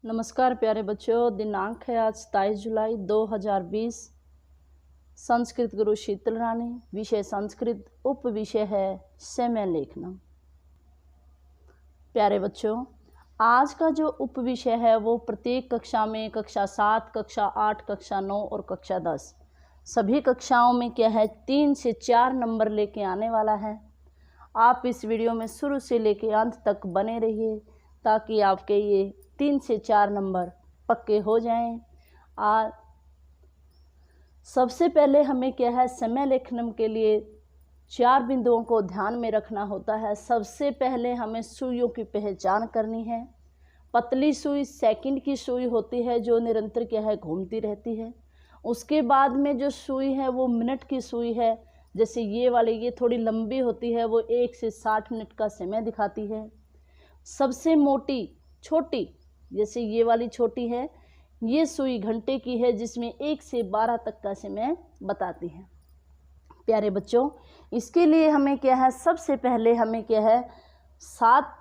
नमस्कार प्यारे बच्चों, दिनांक है आज 27 जुलाई 2020। संस्कृत गुरु शीतल रानी, विषय संस्कृत, उप विषय है समय लेखना। प्यारे बच्चों, आज का जो उप विषय है वो प्रत्येक कक्षा में कक्षा 7, कक्षा 8, कक्षा 9 और कक्षा 10 सभी कक्षाओं में क्या है 3 से 4 नंबर लेके आने वाला है। आप इस वीडियो में शुरू से लेके अंत तक बने रहिए ताकि आपके ये 3 से 4 नंबर पक्के हो जाएं। सबसे पहले हमें क्या है समय लेखन के लिए 4 बिंदुओं को ध्यान में रखना होता है। सबसे पहले हमें सुइयों की पहचान करनी है। पतली सुई सेकंड की सुई होती है जो निरंतर क्या है घूमती रहती है। उसके बाद में जो सुई है वो मिनट की सुई है, जैसे ये वाली, ये थोड़ी लंबी होती है, वो 1 से 60 मिनट का समय दिखाती है। सबसे मोटी छोटी, जैसे ये वाली छोटी है, ये सुई घंटे की है जिसमें 1 से 12 तक का समय बताती है। प्यारे बच्चों, इसके लिए हमें क्या है, सबसे पहले हमें क्या है 7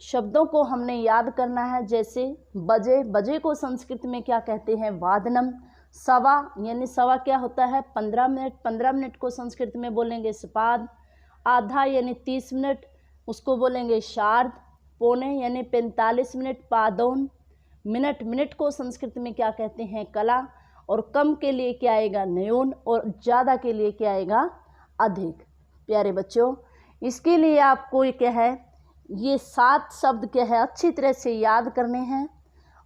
शब्दों को हमने याद करना है। जैसे बजे, बजे को संस्कृत में क्या कहते हैं, वादनम। सवा यानी सवा क्या होता है 15 मिनट, 15 मिनट को संस्कृत में बोलेंगे सपाद। आधा यानी 30 मिनट, उसको बोलेंगे शार्द। पौने यानी 45 मिनट, पादौन। मिनट, मिनट को संस्कृत में क्या कहते हैं, कला। और कम के लिए क्या आएगा, न्यून। और ज़्यादा के लिए क्या आएगा, अधिक। प्यारे बच्चों, इसके लिए आपको क्या है, ये 7 शब्द क्या है अच्छी तरह से याद करने हैं।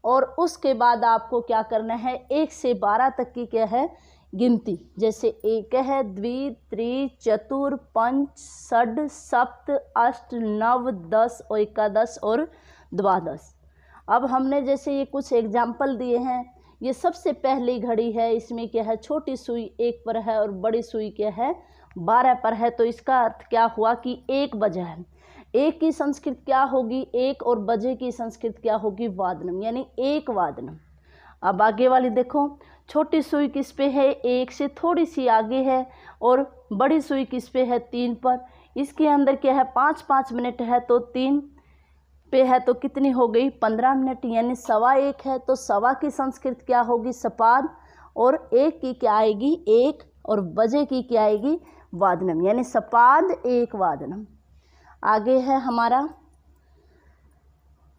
और उसके बाद आपको क्या करना है, 1 से 12 तक की क्या है गिनती। जैसे 1 है, द्वि, त्रि, चतुर, पंच, षड, सप्त, अष्ट, नव, 10 और एकादश और द्वादश। अब हमने जैसे ये कुछ एग्जाम्पल दिए हैं। ये सबसे पहली घड़ी है, इसमें क्या है छोटी सुई 1 पर है और बड़ी सुई क्या है 12 पर है। तो इसका अर्थ क्या हुआ कि 1 बजा है। 1 की संस्कृत क्या होगी 1, और बजे की संस्कृत क्या होगी वादनम, यानी 1 वादनम। अब आगे वाली देखो, छोटी सुई किस पे है 1 से थोड़ी सी आगे है, और बड़ी सुई किस पे है 3 पर। इसके अंदर क्या है 5-5 मिनट है, तो 3 पे है तो कितनी हो गई 15 मिनट, यानी 1.25 है। तो सवा की संस्कृत क्या होगी सपाद, और 1 की क्या आएगी 1, और बजे की क्या आएगी वादनम, यानी सपाद 1 वादनम। आगे है हमारा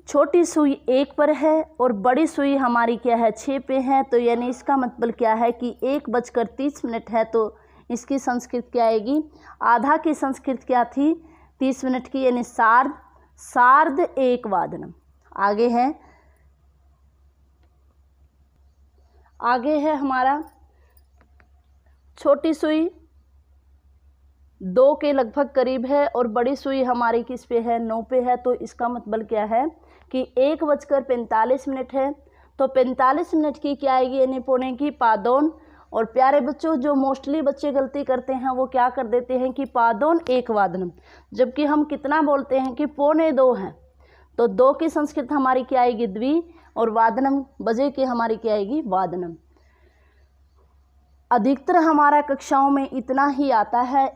छोटी सुई 1 पर है और बड़ी सुई हमारी क्या है 6 पे है। तो यानी इसका मतलब क्या है कि 1:30 है, तो इसकी संस्कृत क्या आएगी, आधा की संस्कृत क्या थी 30 मिनट की, यानी सार्ध, सार्ध 1 वादनम। आगे है हमारा छोटी सुई 2 के लगभग करीब है और बड़ी सुई हमारी किस पे है 9 पे है। तो इसका मतलब क्या है कि 1:45 है, तो 45 मिनट की क्या आएगी, यानी पौने की पादौन। और प्यारे बच्चों, जो मोस्टली बच्चे गलती करते हैं वो क्या कर देते हैं कि पादौन 1 वादनम, जबकि हम कितना बोलते हैं कि 1:45 है। तो 2 की संस्कृत हमारी क्या आएगी द्वि, और वादनम बजे की हमारी क्या आएगी वादनम। अधिकतर हमारा कक्षाओं में इतना ही आता है,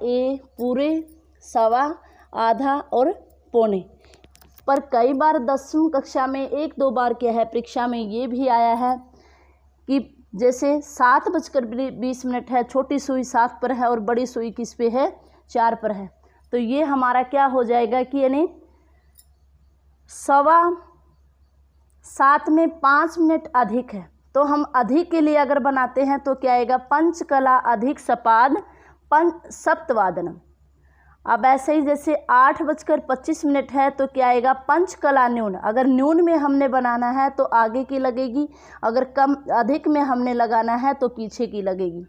पूरे, सवा, आधा और पौने। पर कई बार 10वीं कक्षा में 1-2 बार क्या है परीक्षा में ये भी आया है कि जैसे 7:20 है, छोटी सुई 7 पर है और बड़ी सुई किस पे है 4 पर है। तो ये हमारा क्या हो जाएगा कि यानी 7:15 में 5 मिनट अधिक है। तो हम अधिक के लिए अगर बनाते हैं तो क्या आएगा पंचकला अधिक सपाद सप्तवादनम। अब ऐसे ही जैसे 8:25 है तो क्या आएगा पंचकला न्यून। अगर न्यून में हमने बनाना है तो आगे की लगेगी, अगर कम अधिक में हमने लगाना है तो पीछे की लगेगी।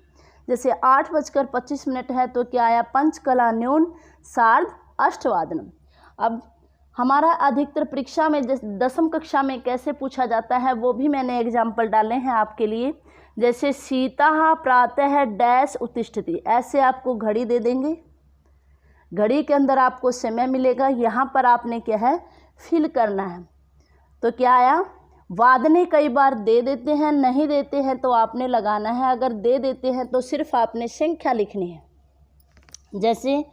जैसे 8:25 है तो क्या आया पंचकला न्यून सार्ध अष्टवादनम। अब हमारा अधिकतर परीक्षा में 10वीं कक्षा में कैसे पूछा जाता है वो भी मैंने एग्जाम्पल डाले हैं आपके लिए। जैसे सीता प्रातः डैश उत्तिष्ठति, ऐसे आपको घड़ी दे देंगे, घड़ी के अंदर आपको समय मिलेगा, यहाँ पर आपने क्या है फिल करना है। तो क्या आया वादने कई बार दे देते हैं, नहीं देते हैं तो आपने लगाना है। अगर दे देते हैं तो सिर्फ आपने संख्या लिखनी है। जैसे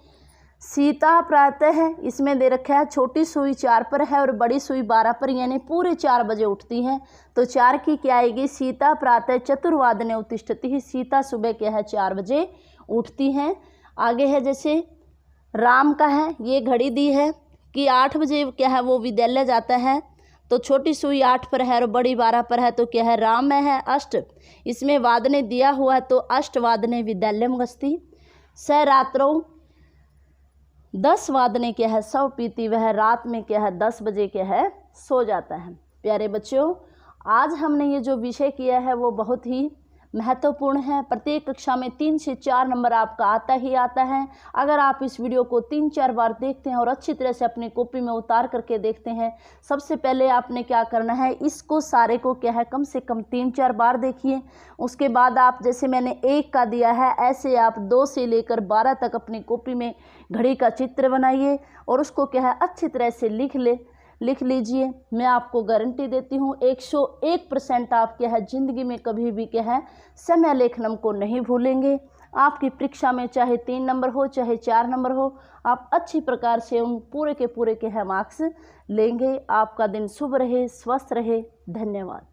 सीता प्रातः है, इसमें दे रखा है छोटी सुई 4 पर है और बड़ी सुई 12 पर, यानी पूरे 4 बजे उठती है। तो 4 की क्या आएगी, सीता प्रातः चतुर्वादने उत्तिष्ठति, सीता सुबह क्या है 4 बजे उठती हैं। आगे है जैसे राम का है, ये घड़ी दी है कि 8 बजे क्या है वो विद्यालय जाता है। तो छोटी सुई 8 पर है और बड़ी 12 पर है, तो क्या है राम में है अष्ट, इसमें वादने दिया हुआ है तो अष्टवादने विद्यालयम गच्छति। स रात्रौ 10 वादने क्या है सव पीति, वह रात में क्या है 10 बजे क्या है सो जाता है। प्यारे बच्चों, आज हमने ये जो विषय किया है वो बहुत ही महत्वपूर्ण है। प्रत्येक कक्षा में 3 से 4 नंबर आपका आता ही आता है। अगर आप इस वीडियो को 3-4 बार देखते हैं और अच्छी तरह से अपनी कॉपी में उतार करके देखते हैं, सबसे पहले आपने क्या करना है, इसको सारे को क्या है कम से कम 3-4 बार देखिए। उसके बाद आप जैसे मैंने 1 का दिया है, ऐसे आप 2 से लेकर 12 तक अपनी कॉपी में घड़ी का चित्र बनाइए और उसको क्या है अच्छी तरह से लिख लीजिए। मैं आपको गारंटी देती हूँ 101% आप क्या है ज़िंदगी में कभी भी क्या है समय लेखनम को नहीं भूलेंगे। आपकी परीक्षा में चाहे 3 नंबर हो चाहे 4 नंबर हो, आप अच्छी प्रकार से उन पूरे के पूरे के है मार्क्स लेंगे। आपका दिन शुभ रहे, स्वस्थ रहे। धन्यवाद।